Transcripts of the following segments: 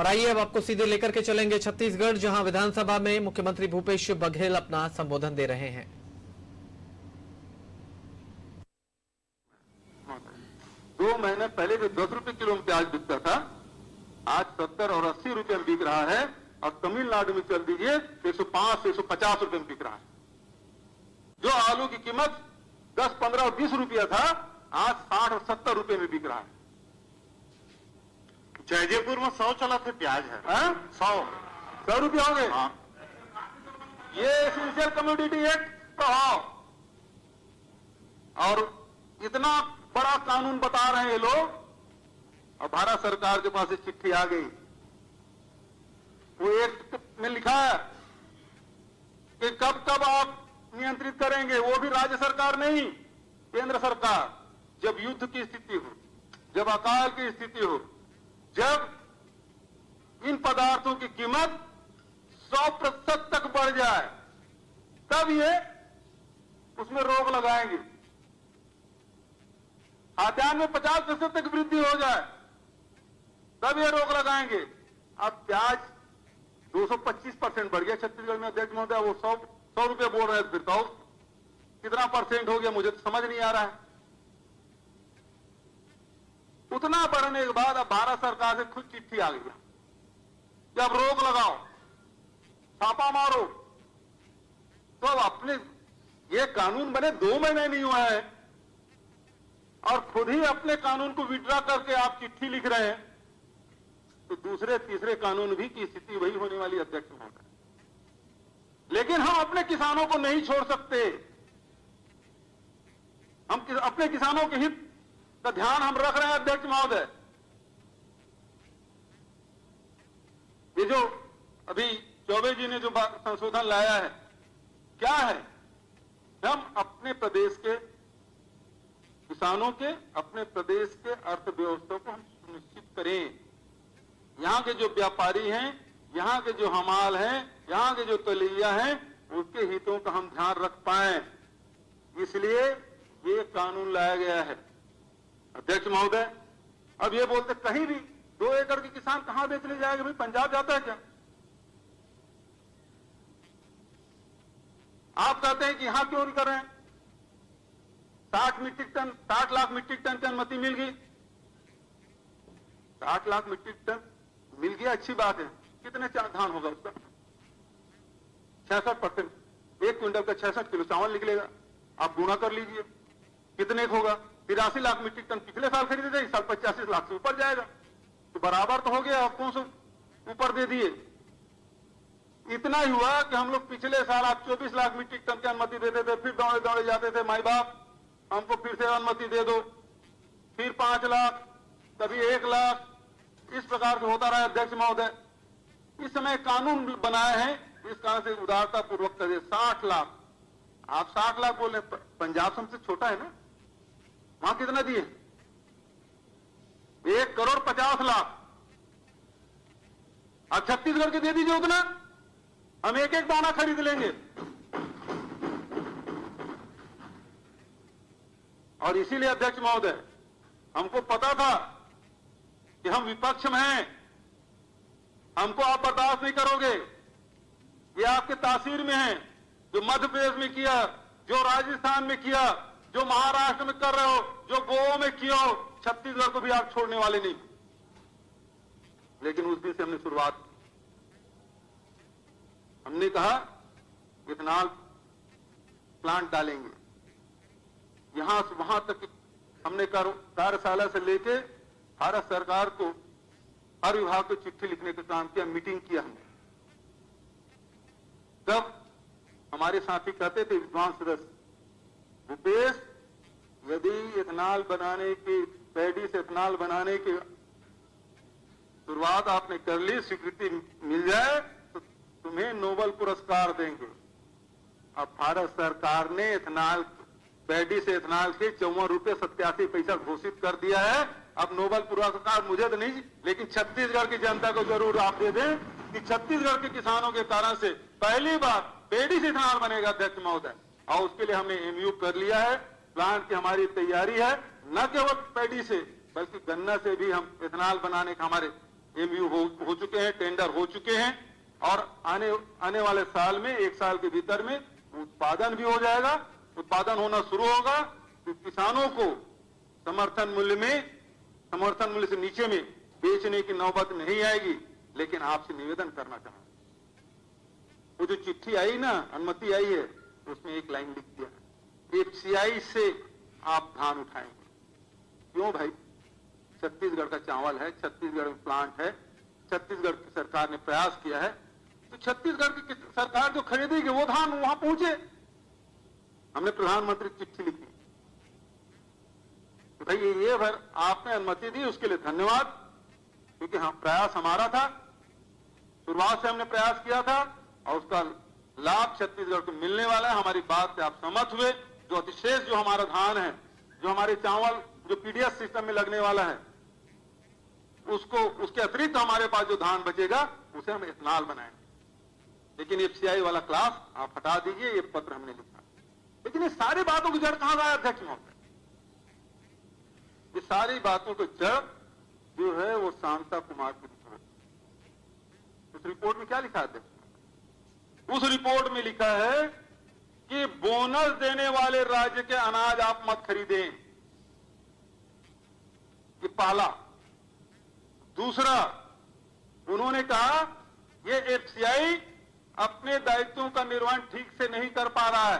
और आइए अब आपको सीधे लेकर के चलेंगे छत्तीसगढ़, जहां विधानसभा में मुख्यमंत्री भूपेश बघेल अपना संबोधन दे रहे हैं। 2 महीने पहले जो 10 रुपए किलो में प्याज बिकता था, आज 70 और 80 रुपए में बिक रहा है। और तमिलनाडु में चल दीजिए 105 से 150 रुपए में बिक रहा है। जो आलू की कीमत 10, 15 और 20 रुपया था, आज 60 और 70 रुपए में बिक रहा है। जयजयपुर में 100 चला थे प्याज है, 100 रुपया हो गए। ये एसेंशियल कमोडिटी एक्ट प्रभाव, और इतना बड़ा कानून बता रहे हैं ये लोग, और भारत सरकार के पास एक चिट्ठी आ गई। वो एक्ट में लिखा है कि कब कब आप नियंत्रित करेंगे, वो भी राज्य सरकार नहीं, केंद्र सरकार। जब युद्ध की स्थिति हो, जब अकाल की स्थिति हो, जब इन पदार्थों की कीमत 100% तक बढ़ जाए, तब ये उसमें रोक लगाएंगे। खाद्यान्न में 50% तक वृद्धि हो जाए, तब ये रोक लगाएंगे। अब प्याज 225% बढ़ गया छत्तीसगढ़ में, अध्यक्ष महोदय। वो 100 रुपये बोल रहे थे, फिर तो कितना परसेंट हो गया मुझे तो समझ नहीं आ रहा है। उतना बढ़ने के बाद अब भारत सरकार से खुद चिट्ठी आ गई कि अब रोक लगाओ, छापा मारो। तो अब अपने ये कानून बने 2 महीने नहीं हुआ है, और खुद ही अपने कानून को विड्रॉ करके आप चिट्ठी लिख रहे हैं, तो दूसरे तीसरे कानून भी की स्थिति वही होने वाली, अध्यक्ष महोदय। लेकिन हम अपने किसानों को नहीं छोड़ सकते। हम अपने किसानों के हित का ध्यान हम रख रहे हैं, अध्यक्ष महोदय। ये जो अभी चौबे जी ने जो संशोधन लाया है, क्या है? हम अपने प्रदेश के किसानों के, अपने प्रदेश के अर्थव्यवस्था को हम सुनिश्चित करें। यहां के जो व्यापारी हैं, यहां के जो हमाल हैं, यहां के जो तलैया हैं, उसके हितों का हम ध्यान रख पाए, इसलिए ये कानून लाया गया है, अध्यक्ष महोदय। अब ये बोलते कहीं भी 2 एकड़ के किसान कहां बेचने जाएंगे? भाई पंजाब जाता है क्या? आप कहते हैं कि यहां क्यों नहीं कर रहे हैं? 60 लाख मीट्रिक टन की अनुमति मिल गई। 60 लाख मीट्रिक टन मिल गया, अच्छी बात है। कितने धान होगा उसका? 66%। 1 क्विंटल का 66 किलो चावल निकलेगा। आप गुणा कर लीजिए कितने का होगा। 83 लाख मीट्रिक टन पिछले साल खरीदे थे, इस साल 85 लाख से ऊपर जाएगा, तो बराबर तो हो गया। आप कौन से ऊपर दे दिए? इतना ही हुआ कि हम लोग पिछले साल आप 24 लाख मीट्रिक टन की अनुमति देते थे, फिर दौड़े दौड़े जाते थे, माई बाप हमको फिर से अनुमति दे दो, फिर 5 लाख, कभी 1 लाख, इस प्रकार से होता रहा। अध्यक्ष महोदय, इस समय कानून बनाए हैं, इस कारण से उदारता पूर्वक कर 60 लाख। आप 60 लाख बोल रहे, पंजाब सबसे छोटा है ना, वहां कितना दिए? 1,50,00,000। अब छत्तीसगढ़ के दे दीजिए उतना, हम 1-1 दाना खरीद लेंगे। और इसीलिए अध्यक्ष महोदय, हमको पता था कि हम विपक्ष में हैं, हमको आप बर्दाश्त नहीं करोगे, ये आपके तासीर में है। जो मध्य प्रदेश में किया, जो राजस्थान में किया, जो महाराष्ट्र में कर रहे हो, जो गोवा में किया हो, छत्तीसगढ़ को भी आप छोड़ने वाले नहीं। लेकिन उस दिन से हमने शुरुआत की, हमने कहा इथेनॉल प्लांट डालेंगे, यहां से वहां तक हमने कार्यशाला से लेके भारत सरकार को, हर विभाग को चिट्ठी लिखने का काम किया, मीटिंग किया हमने। तब हमारे साथी कहते थे, विद्वान सदस्य, भूपेश, यदि इथेनॉल बनाने की, पैडी से इथेनॉल बनाने की शुरुआत आपने कर ली, स्वीकृति मिल जाए, तो तुम्हें नोबेल पुरस्कार देंगे। अब भारत सरकार ने इथेनॉल, पैडी से इथेनॉल के 54 रुपये 87 पैसा घोषित कर दिया है। अब नोबेल पुरस्कार मुझे तो नहीं, लेकिन छत्तीसगढ़ की जनता को जरूर आप दे दें कि छत्तीसगढ़ के किसानों के कारण से पहली बार पैडी से इथेनॉल बनेगा, अध्यक्ष महोदय। और उसके लिए हमने MOU कर लिया है, प्लांट की हमारी तैयारी है, न केवल पैडी से बल्कि गन्ना से भी हम इथेनॉल बनाने का हमारे एमयू हो चुके हैं, टेंडर हो चुके हैं और आने वाले साल में, 1 साल के भीतर में उत्पादन भी हो जाएगा। उत्पादन होना शुरू होगा तो किसानों को समर्थन मूल्य से नीचे में बेचने की नौबत नहीं आएगी। लेकिन आपसे निवेदन करना चाहूंगा, वो जो चिट्ठी आई ना, अनुमति आई है, उसमें एक लाइन लिख दिया है, एफसीआई से आप धान उठाएंगे। क्यों भाई? छत्तीसगढ़ का चावल है, छत्तीसगढ़ में प्लांट है, छत्तीसगढ़ की सरकार ने प्रयास किया है, तो छत्तीसगढ़ की सरकार जो खरीदेगी वो धान वहां पहुंचे। हमने प्रधानमंत्री की चिट्ठी लिखी तो भाई ये भर आपने अनुमति दी, उसके लिए धन्यवाद, क्योंकि प्रयास हमारा था, शुरुआत से हमने प्रयास किया था और उसका लाभ छत्तीसगढ़ को मिलने वाला है। हमारी बात से आप सहमत हुए। जो अतिशेष जो हमारा धान है, जो हमारे चावल जो पीडीएस सिस्टम में लगने वाला है, उसके अतिरिक्त हमारे पास जो धान बचेगा उसे हम इथेनॉल बनाएंगे। लेकिन एफसीआई वाला क्लास आप हटा दीजिए, ये पत्र हमने लिखा। लेकिन ये सारी बातों की जड़ कहां गया अध्यक्ष महोदय? ये सारी बातों की जड़ जो है वो शांता कुमार की रिपोर्ट। उस रिपोर्ट में क्या लिखा है अध्यक्ष? उस रिपोर्ट में लिखा है कि बोनस देने वाले राज्य के अनाज आप मत खरीदें। ये पहला। दूसरा, उन्होंने कहा ये एफसीआई अपने दायित्वों का निर्वहन ठीक से नहीं कर पा रहा है।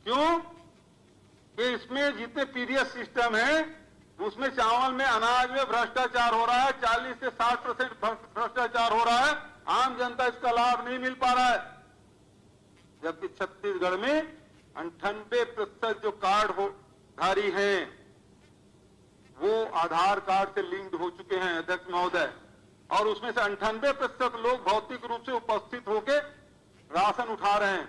क्यों? कि इसमें जितने पीडीएस सिस्टम है उसमें चावल में, अनाज में भ्रष्टाचार हो रहा है, 40 से 60% भ्रष्टाचार हो रहा है। आम जनता इसका लाभ नहीं मिल पा रहा है। जबकि छत्तीसगढ़ में 98% जो कार्डधारी हैं वो आधार कार्ड से लिंक्ड हो चुके हैं अध्यक्ष महोदय, और उसमें से 98% लोग भौतिक रूप से उपस्थित होकर राशन उठा रहे हैं।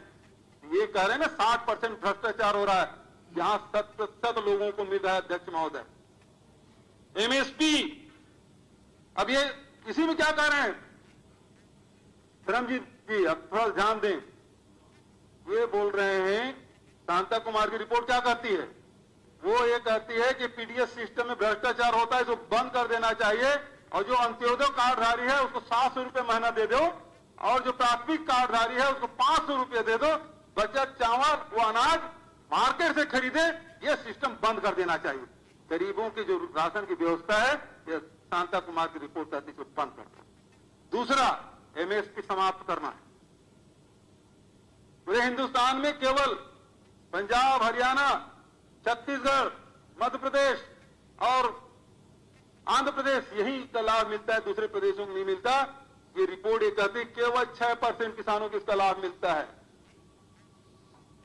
ये कह रहे हैं ना 60% भ्रष्टाचार हो रहा है, जहां 100% लोगों को मिल रहा है अध्यक्ष महोदय। एमएसपी, अब ये इसी में क्या कह रहे हैं धर्मजीत जी, अब थोड़ा ध्यान दें। ये बोल रहे हैं, शांता कुमार की रिपोर्ट क्या कहती है? वो ये कहती है कि पीडीएस सिस्टम में भ्रष्टाचार होता है, इसको बंद कर देना चाहिए, और जो अंत्योदय कार्डधारी है उसको 700 रुपये महीना दे दो, और जो प्राथमिक कार्डधारी है उसको 500 रुपये दे दो। बचत चावल वो अनाज मार्केट से खरीदे, ये सिस्टम बंद कर देना चाहिए। गरीबों की जो राशन की व्यवस्था है, ये शांता कुमार की रिपोर्ट कहती है बंद कर दो। दूसरा, एमएसपी समाप्त करना है। पूरे हिंदुस्तान में केवल पंजाब, हरियाणा, छत्तीसगढ़, मध्य प्रदेश और आंध्र प्रदेश यही का लाभ मिलता है, दूसरे प्रदेशों को नहीं मिलता। ये रिपोर्ट ये कहती है केवल 6% किसानों को इसका लाभ मिलता है।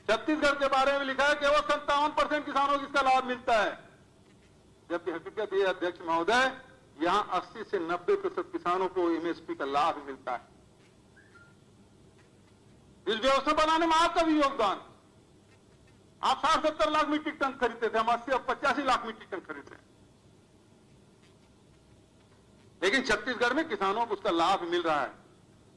छत्तीसगढ़ के बारे में लिखा है केवल 57% किसानों को इसका लाभ मिलता है। जबकि हकीकत ये अध्यक्ष महोदय, यहां 80 से 90% किसानों को एमएसपी का लाभ मिलता है। इस व्यवस्था बनाने में आपका भी योगदान। आप 60-70 लाख मीट्रिक टन खरीदते थे, हम 80 और 85 लाख मीट्रिक टन खरीद रहे हैं। लेकिन छत्तीसगढ़ में किसानों को उसका लाभ मिल रहा है।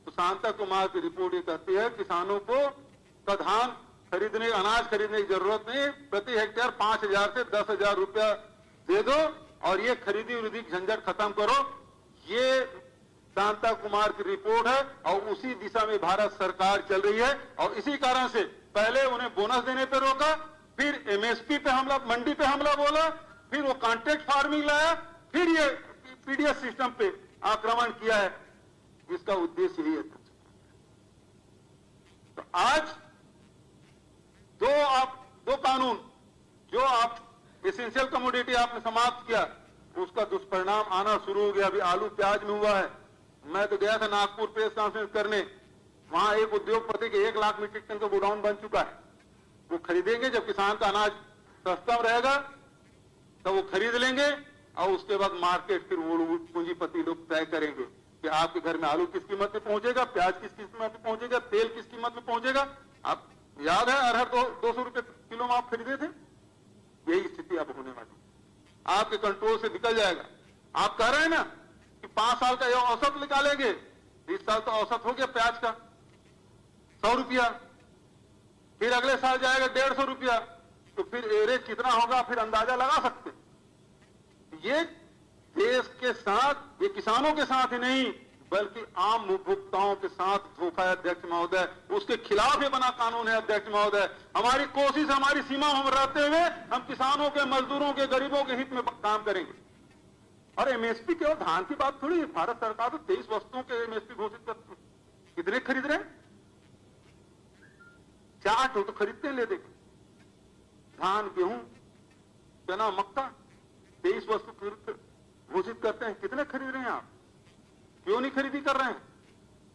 तो शांता कुमार की रिपोर्ट ये कहती है किसानों को धान खरीदने, अनाज खरीदने की जरूरत नहीं, प्रति हेक्टेयर 5,000 से 10,000 रुपया दे दो और ये खरीदी वृद्धि झंझट खत्म करो। ये शांता कुमार की रिपोर्ट है और उसी दिशा में भारत सरकार चल रही है। और इसी कारण से पहले उन्हें बोनस देने पे रोका, फिर एमएसपी पे हमला, मंडी पे हमला बोला, फिर वो कॉन्ट्रैक्ट फार्मिंग लाया, फिर ये पीडीएस सिस्टम पे आक्रमण किया है। इसका उद्देश्य यही है। तो आज दो कानून जो आप एसेंशियल कमोडिटी आपने समाप्त किया, उसका दुष्परिणाम आना शुरू हो गया। अभी आलू प्याज में हुआ है। मैं तो गया था नागपुर प्रेस कॉन्फ्रेंस करने, वहां एक उद्योगपति के 1 लाख मीट्रिक टन का गोडाउन बन चुका है। वो खरीदेंगे, जब किसान का अनाज सस्ता रहेगा तो वो खरीद लेंगे और उसके बाद मार्केट फिर वो पूंजीपति लोग तय करेंगे कि आपके घर में आलू किस कीमत में पहुंचेगा, प्याज किस कीमत में पहुंचेगा, तेल किस कीमत में पहुंचेगा। आप याद है अरहर 200 रुपए किलो में आप खरीदे थे। यही स्थिति अब होने वाली, आपके कंट्रोल से निकल जाएगा। आप कह रहे हैं ना कि 5 साल का यह औसत निकालेंगे, इस साल तो औसत हो गया प्याज का 100 रुपया, फिर अगले साल जाएगा 150 रुपया, तो फिर एवरेज कितना होगा फिर अंदाजा लगा सकते। ये देश के साथ, ये किसानों के साथ ही नहीं बल्कि आम उपभोक्ताओं के साथ धोखा है अध्यक्ष महोदय। उसके खिलाफ ये बना कानून है अध्यक्ष महोदय। हमारी कोशिश, हमारी सीमा हम रहते हुए हम किसानों के, मजदूरों के, गरीबों के हित में काम करेंगे। और एमएसपी केवल धान की बात थोड़ी है। भारत सरकार तो 23 वस्तुओं के एमएसपी घोषित करती है। कितने खरीद रहे हैं? 4 तो खरीदते हैं, ले देंगे। धान, गेहूं, चना, मक्का 23 वस्तु घोषित करते हैं। कितने खरीद रहे हैं आप? क्यों नहीं खरीदी कर रहे हैं?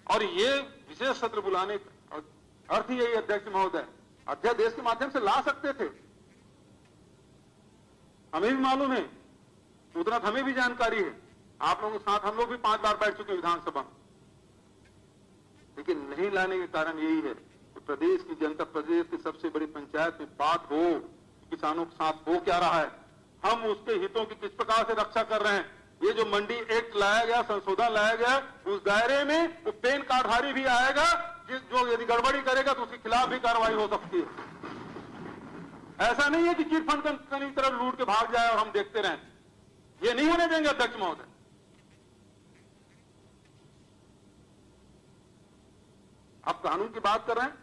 और ये विशेष सत्र बुलाने का अर्थ यही अध्यक्ष महोदय, अध्यादेश के माध्यम से ला सकते थे। हमें भी मालूम है, उतना हमें भी जानकारी है। आप लोगों के साथ हम लोग भी 5 बार बैठ चुके विधानसभा, लेकिन नहीं लाने के कारण यही है कि प्रदेश की जनता, प्रदेश की सबसे बड़ी पंचायत में बात हो, किसानों के साथ हो क्या रहा है, हम उसके हितों की किस प्रकार से रक्षा कर रहे हैं। ये जो मंडी एक्ट लाया गया, संशोधन लाया गया, उस दायरे में वो पेन कार्डधारी भी आएगा, जो यदि गड़बड़ी करेगा तो उसके खिलाफ भी कार्रवाई हो सकती है। ऐसा नहीं है कि चिट फंड की तरफ लूट के भाग जाए और हम देखते रहें। ये नहीं होने देंगे अध्यक्ष महोदय। आप कानून की बात कर रहे हैं,